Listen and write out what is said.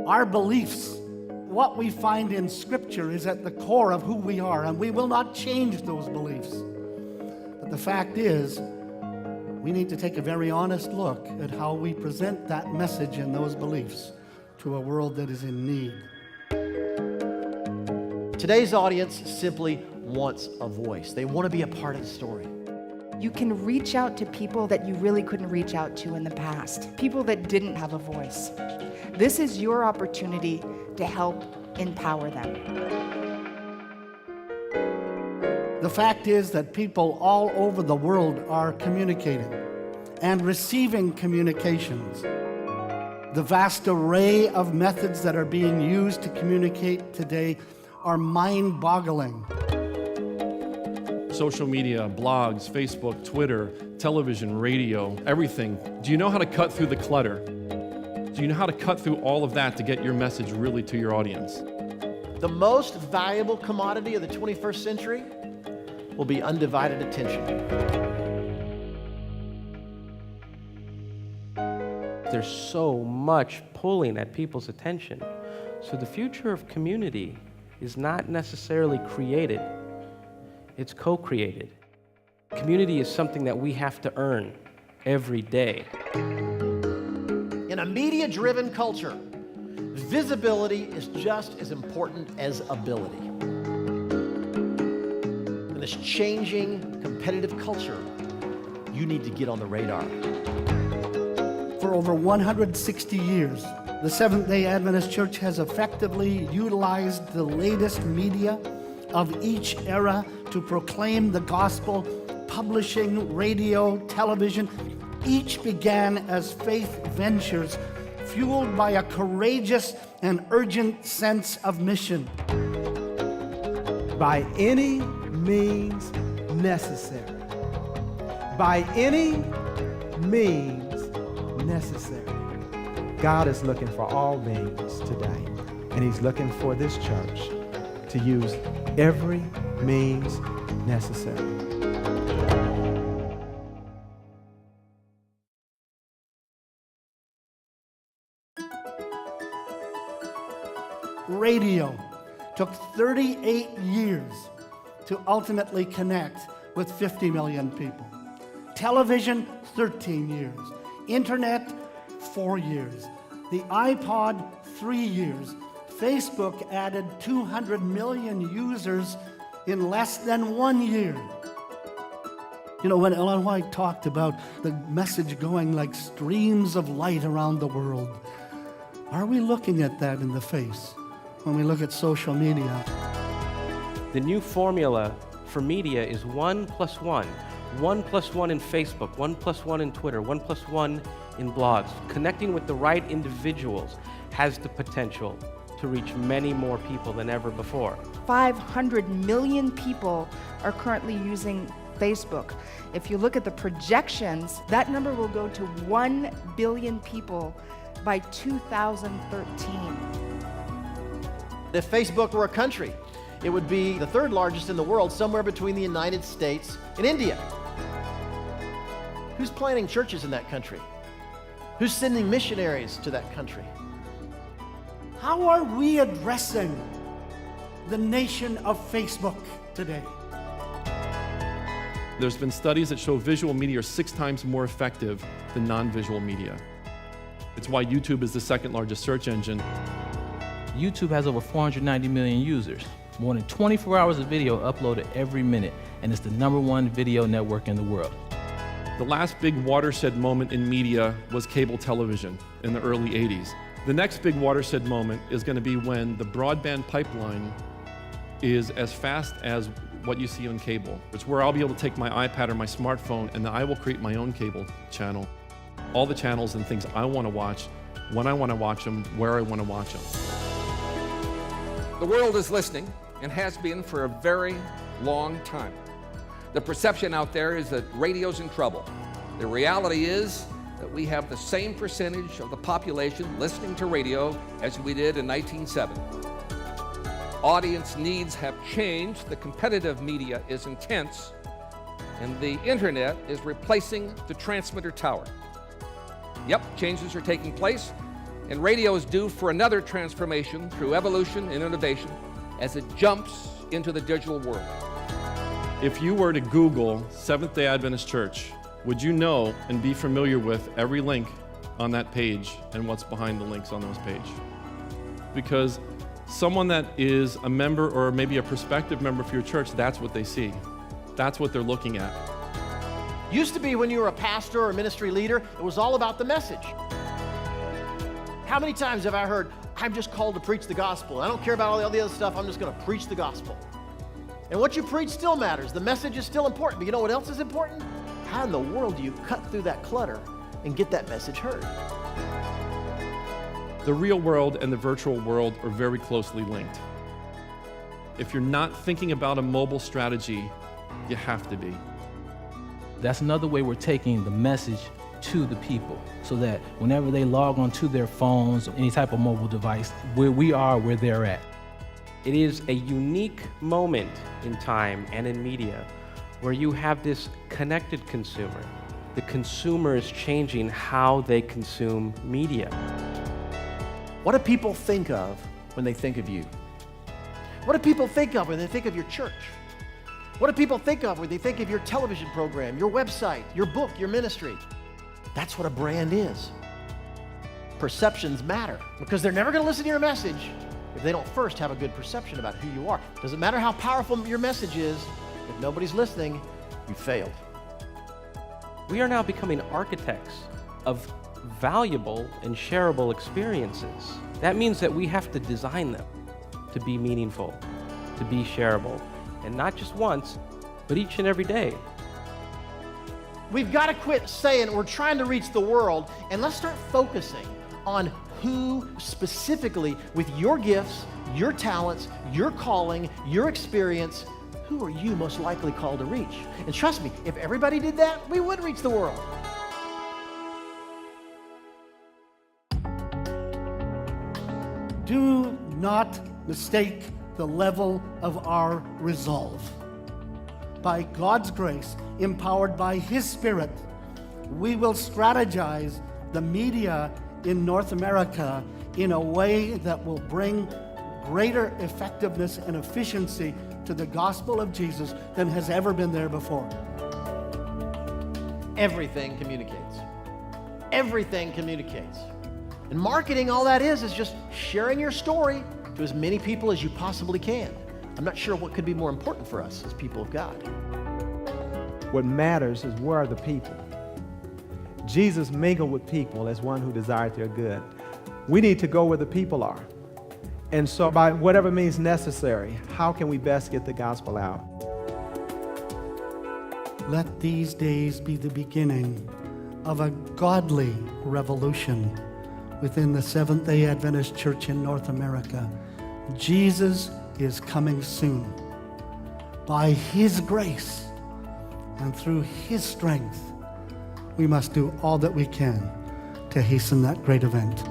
Our beliefs, what we find in Scripture, is at the core of who we are, and we will not change those beliefs. But the fact is, we need to take a very honest look at how we present that message and those beliefs to a world that is in need. Today's audience simply wants a voice. They want to be a part of the story. You can reach out to people that you really couldn't reach out to in the past, people that didn't have a voice. This is your opportunity to help empower them. The fact is that people all over the world are communicating and receiving communications. The vast array of methods that are being used to communicate today are mind-boggling. Social media, blogs, Facebook, Twitter, television, radio, everything. Do you know how to cut through the clutter? Do you know how to cut through all of that to get your message really to your audience? The most valuable commodity of the 21st century will be undivided attention. There's so much pulling at people's attention. So the future of community is not necessarily created, it's co-created. Community is something that we have to earn every day. In a media-driven culture, visibility is just as important as ability. In this changing, competitive culture, you need to get on the radar. For over 160 years, the Seventh-day Adventist Church has effectively utilized the latest media of each era to proclaim the gospel. Publishing, radio, television, each began as faith ventures fueled by a courageous and urgent sense of mission. By any means necessary. By any means necessary. God is looking for all means today, and He's looking for this church to use every means necessary. Radio took 38 years to ultimately connect with 50 million people. Television, 13 years. Internet, 4 years. The iPod, 3 years. Facebook added 200 million users in less than 1 year. You know, when Ellen White talked about the message going like streams of light around the world, are we looking at that in the face when we look at social media? The new formula for media is 1 + 1. 1 + 1 in Facebook, 1 + 1 in Twitter, 1 + 1 in blogs. Connecting with the right individuals has the potential to reach many more people than ever before. 500 million people are currently using Facebook. If you look at the projections, that number will go to 1 billion people by 2013. If Facebook were a country, it would be the third largest in the world, somewhere between the United States and India. Who's planting churches in that country? Who's sending missionaries to that country? How are we addressing the nation of Facebook today? There's been studies that show visual media are 6 times more effective than non-visual media. It's why YouTube is the second largest search engine. YouTube has over 490 million users, more than 24 hours of video uploaded every minute, and it's the #1 video network in the world. The last big watershed moment in media was cable television in the early 80s. The next big watershed moment is going to be when the broadband pipeline is as fast as what you see on cable. It's where I'll be able to take my iPad or my smartphone and then I will create my own cable channel. All the channels and things I want to watch, when I want to watch them, where I want to watch them. The world is listening and has been for a very long time. The perception out there is that radio's in trouble. The reality is that we have the same percentage of the population listening to radio as we did in 1970. Audience needs have changed, the competitive media is intense, and the internet is replacing the transmitter tower. Yep, changes are taking place, And radio is due for another transformation through evolution and innovation as it jumps into the digital world. If you were to Google Seventh-day Adventist Church, would you know and be familiar with every link on that page and what's behind the links on those pages? Because someone that is a member or maybe a prospective member for your church, that's what they see. That's what they're looking at. Used to be when you were a pastor or a ministry leader, it was all about the message. How many times have I heard, I'm just called to preach the gospel. I don't care about all the other stuff, I'm just going to preach the gospel. And what you preach still matters. The message is still important, but you know what else is important? How in the world do you cut through that clutter and get that message heard? The real world and the virtual world are very closely linked. If you're not thinking about a mobile strategy, you have to be. That's another way we're taking the message to the people so that whenever they log onto their phones or any type of mobile device, where we are, where they're at. It is a unique moment in time and in media where you have this connected consumer. The consumer is changing how they consume media. What do people think of when they think of you? What do people think of when they think of your church? What do people think of when they think of your television program, your website, your book, your ministry? That's what a brand is. Perceptions matter because they're never going to listen to your message if they don't first have a good perception about who you are. Doesn't matter how powerful your message is, if nobody's listening, you failed. We are now becoming architects of valuable and shareable experiences. That means that we have to design them to be meaningful, to be shareable, and not just once, but each and every day. We've got to quit saying we're trying to reach the world, and let's start focusing on who specifically, with your gifts, your talents, your calling, your experience, who are you most likely called to reach? And trust me, if everybody did that, we would reach the world. Do not mistake the level of our resolve. By God's grace, empowered by His Spirit, we will strategize the media in North America in a way that will bring greater effectiveness and efficiency to the gospel of Jesus than has ever been there before. Everything communicates. Everything communicates. And marketing, all that is just sharing your story to as many people as you possibly can. I'm not sure what could be more important for us as people of God. What matters is where are the people. Jesus mingled with people as one who desired their good. We need to go where the people are. And so by whatever means necessary, how can we best get the gospel out? Let these days be the beginning of a godly revolution within the Seventh-day Adventist Church in North America. Jesus is coming soon. By His grace and through His strength, we must do all that we can to hasten that great event.